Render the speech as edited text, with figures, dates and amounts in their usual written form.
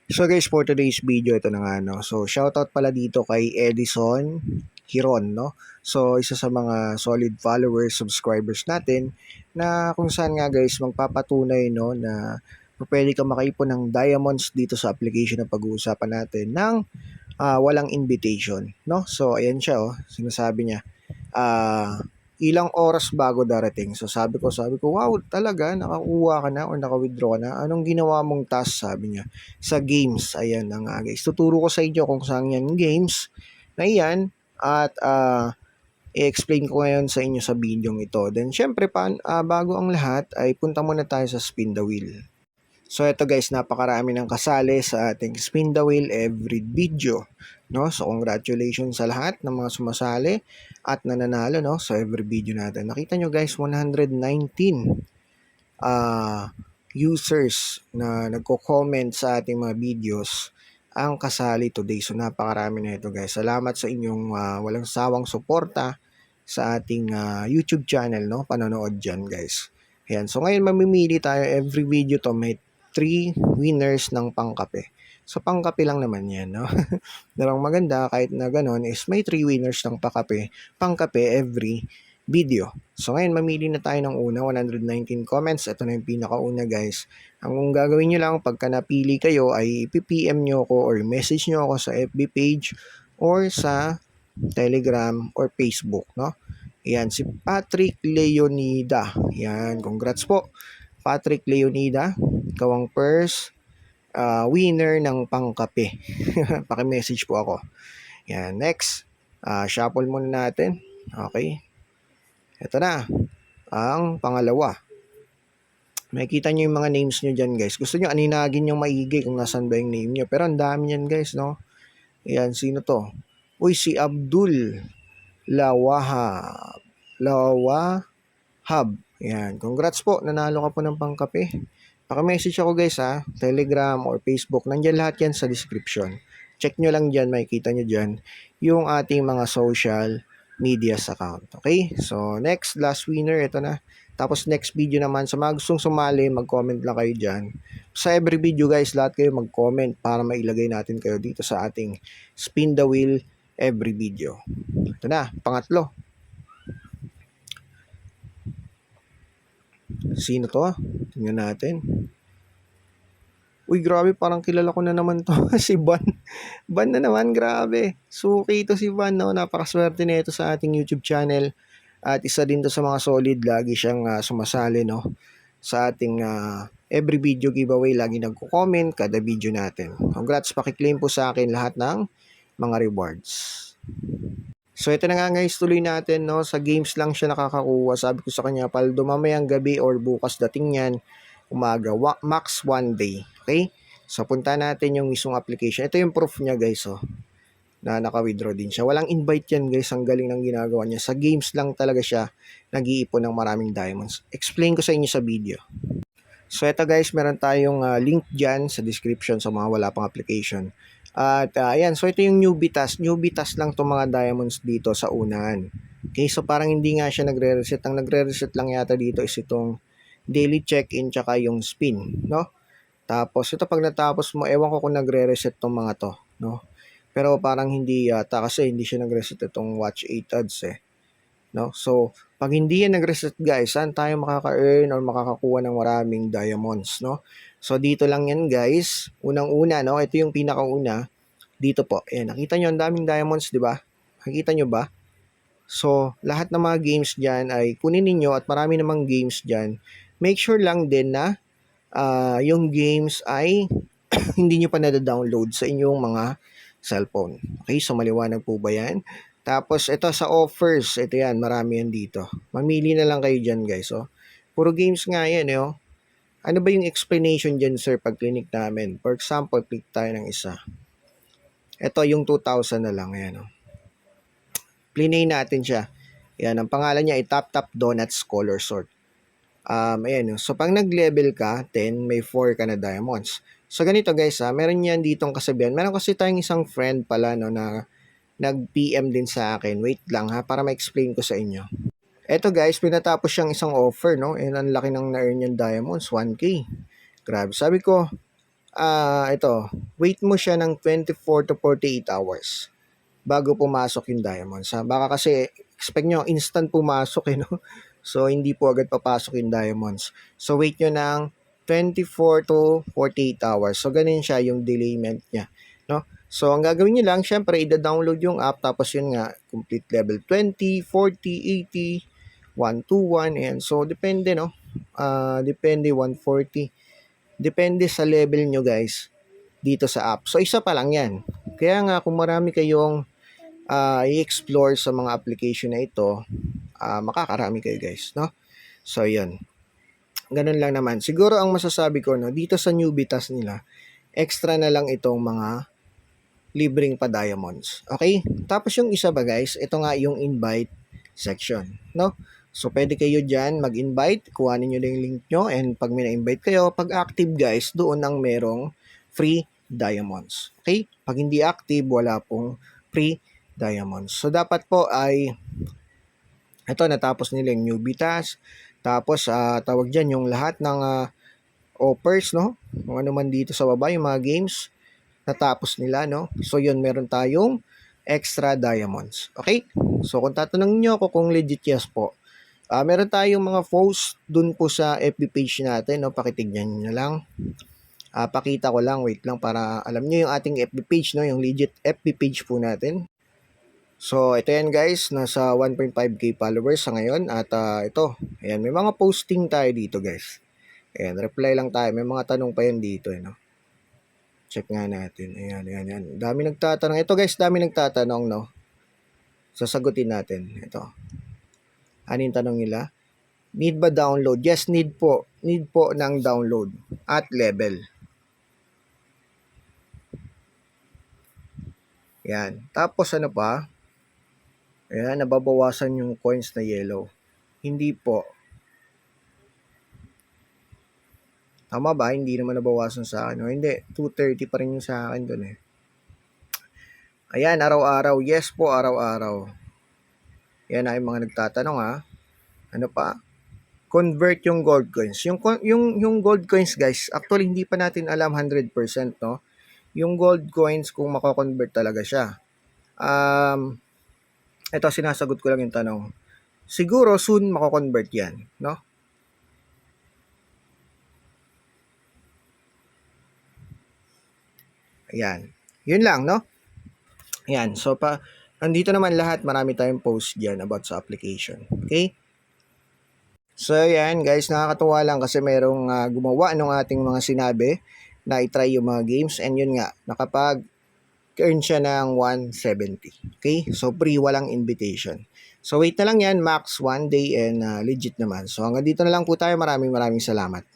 So guys, for today's video, ito na nga, no? So, shoutout pala dito kay Edison Hiron, no? So, isa sa mga solid followers, subscribers natin na kung saan nga guys, magpapatunay, no, na pwede ka makaipon ng diamonds dito sa application na pag-uusapan natin ng walang invitation, no? So, ayan siya, oh. Sinasabi niya, ah, ilang oras bago darating. So sabi ko, wow, talaga, nakakuha ka na or naka-withdraw ka na. Anong ginawa mong task? Sabi niya, sa games. Ayan na nga guys. Tuturo ko sa inyo kung saan yan games na yan at i-explain ko ngayon sa inyo sa video ito. Then syempre, bago ang lahat ay punta muna tayo sa spin the wheel. So ito guys, napakarami ng kasali sa ating spin the wheel every video, no? So congratulations sa lahat ng mga sumasali at nananalo, no? So every video natin. Nakita nyo guys, 119 users na nagko-comment sa ating mga videos ang kasali today. So napakarami na ito guys. Salamat sa inyong walang sawang suporta sa ating YouTube channel, no? Panonood dyan guys. Ayan. So ngayon mamimili tayo every video to may 3 winners ng pangkape. So pangkape lang naman yan, no? Pero ang maganda kahit na ganon is may 3 winners ng pangkape every video. So ngayon mamili na tayo ng una, 119 comments. Ito na yung pinakauna guys. Ang gagawin nyo lang pagka napili kayo ay ipipm nyo ako or message nyo ako sa FB page or sa Telegram or Facebook, no? Yan, si Patrick Leonida. Yan, congrats po. Patrick Leonida, ikaw ang first winner ng pangkape. Paki-message po ako. Yan, next. Shuffle muna natin. Okay. Ito na. Ang pangalawa. Makikita nyo yung mga names nyo dyan guys. Gusto nyo aninagin yung maigi kung nasan ba yung name nyo. Pero ang dami yan guys, no? Yan, sino to? Uy, si Abdul Lawahab. Yan, congrats po, nanalo ka po ng pangkape. Paki-message ako guys Telegram or Facebook, nandiyan lahat yan sa description. Check nyo lang dyan, makikita nyo dyan yung ating mga social medias account. Okay, so next, last winner, ito na. Tapos next video naman, sa mga gustong sumali, mag-comment lang kayo dyan. Sa every video guys, lahat kayo mag-comment para mailagay natin kayo dito sa ating spin the wheel every video. Ito na, pangatlo. Sino to? Tingnan natin. Uy, grabe, parang kilala ko na naman to. Si Van. Van na naman, grabe. Suki ito si Van, no? Napakaswerte na ito sa ating YouTube channel. At isa din to sa mga solid. Lagi siyang sumasali, no? Sa ating every video giveaway. Lagi nagko-comment kada video natin. Congrats, pakiklaim po sa akin lahat ng mga rewards. So ito na nga guys, tuloy natin, no? Sa games lang siya nakakakuha. Sabi ko sa kanya, Paldo, mamayang gabi or bukas dating yan, umaga, max 1 day. Okay? So punta natin yung mismong application. Ito yung proof niya guys, oh, na naka-withdraw din siya. Walang invite yan guys, ang galing ng ginagawa niya. Sa games lang talaga siya nag-iipon ng maraming diamonds. Explain ko sa inyo sa video. So ito guys, meron tayong link dyan sa description sa mga wala pang application. At ayan, so ito yung newbie task. Newbie task lang itong mga diamonds dito sa unahan. Okay, so parang hindi nga siya nagre-reset. Ang nagre-reset lang yata dito is itong daily check-in tsaka yung spin, no? Tapos ito pag natapos mo, ewan ko kung nagre-reset tong mga to, no? Pero parang hindi yata kasi hindi siya nag-reset itong watch 8 ads no? So pag hindi yan nag-reset guys, saan tayo makaka-earn or makakakuha ng maraming diamonds, no? So dito lang yan guys. Unang-una, no? Ito yung pinakauna. Dito po. Ayan, nakita nyo ang daming diamonds, di ba? Nakita nyo ba? So lahat ng mga games dyan ay kunin ninyo at marami namang games dyan. Make sure lang din na yung games ay hindi nyo pa na-download sa inyong mga cellphone. Okay, so maliwanag po ba yan? Tapos ito sa offers, ito yan, marami yan dito. Mamili na lang kayo dyan guys. Oh. Puro games nga yan. Oh. Ano ba yung explanation dyan sir pag clinic namin? For example, click tayo ng isa. Ito yung 2,000 na lang. Ayan, oh. Plinay natin siya. Ayan, ang pangalan niya ay Tap Tap Donuts Color Sort. Ayan, oh. So pag nag-level ka, 10, may 4 ka na diamonds. So ganito guys meron yan ditong kasabihan. Meron kasi tayong isang friend pala no, na nag-PM din sa akin. Wait lang para ma-explain ko sa inyo. Eto guys, pinatapos siyang isang offer, no? And ang laki ng na-earn yung diamonds, 1K. Grabe. Sabi ko, ito, wait mo siya ng 24 to 48 hours bago pumasok yung diamonds. Baka kasi expect nyo instant pumasok no? So hindi po agad papasok yung diamonds. So wait nyo ng 24 to 48 hours. So ganun siya yung delayment niya, no? So ang gagawin niyo lang, syempre i-download yung app, tapos yun nga, complete level 20, 40, 80, 121, and so depende, no? Depende 140. Depende sa level nyo guys dito sa app. So isa pa lang yan. Kaya nga kung marami kayong i-explore sa mga application na ito, makakarami kayo guys, no? So yun. Ganun lang naman. Siguro ang masasabi ko, no, dito sa newbie task nila, extra na lang itong mga libreng pa diamonds. Okay? Tapos yung isa ba guys, ito nga yung invite section, no? So pwede kayo dyan mag-invite, kuhanin nyo lang yung link nyo, and pag may na-invite kayo, pag active guys, doon ang merong free diamonds. Okay? Pag hindi active, wala pong free diamonds. So dapat po ay ito, natapos nila yung newbie task. Tapos tawag dyan yung lahat ng offers, no? Kung ano man dito sa baba, yung mga games natapos nila, no? So yun, meron tayong extra diamonds. Okay? So kung tatanungin nyo ako kung legit, yes po. Meron tayong mga post dun po sa FB page natin, no? Pakitignan nyo lang. Pakita ko lang, wait lang, para alam nyo yung ating FB page, no? Yung legit FB page po natin. So ito yan guys, nasa 1.5k followers sa ngayon. At ito, ayan, may mga posting tayo dito guys. Ayan, reply lang tayo. May mga tanong pa yan dito, no? Check nga natin. Ayan, ayan, ayan. Dami nagtatanong. Ito guys, dami nagtatanong, no? Sasagutin natin. Ito. Ano yung tanong nila? Need ba download? Yes, need po. Need po ng download at level. Ayan. Tapos ano pa? Ayan, nababawasan yung coins na yellow. Hindi po. Tama ba? Hindi naman nabawasan sa akin. O, hindi. 230 pa rin yung sa akin dun eh. Ayan, araw-araw. Yes po, araw-araw. Yan ay mga nagtatanong ha. Ano pa? Convert yung gold coins. Yung gold coins guys, actually hindi pa natin alam 100%, no? Yung gold coins kung mako-convert talaga siya. Ito sinasagot ko lang yung tanong. Siguro soon mako-convert yan, no? Ayan. Yun lang, no? Ayan. So, nandito naman lahat. Marami tayong post dyan about sa application. Okay? So, ayan guys. Nakakatuwa lang kasi merong gumawa ng ating mga sinabi na i-try yung mga games. And yun nga, nakapag-earn siya ng 170. Okay? So, free, walang invitation. So, wait na lang yan. Max 1 day and legit naman. So, hanggang dito na lang po tayo. Maraming salamat.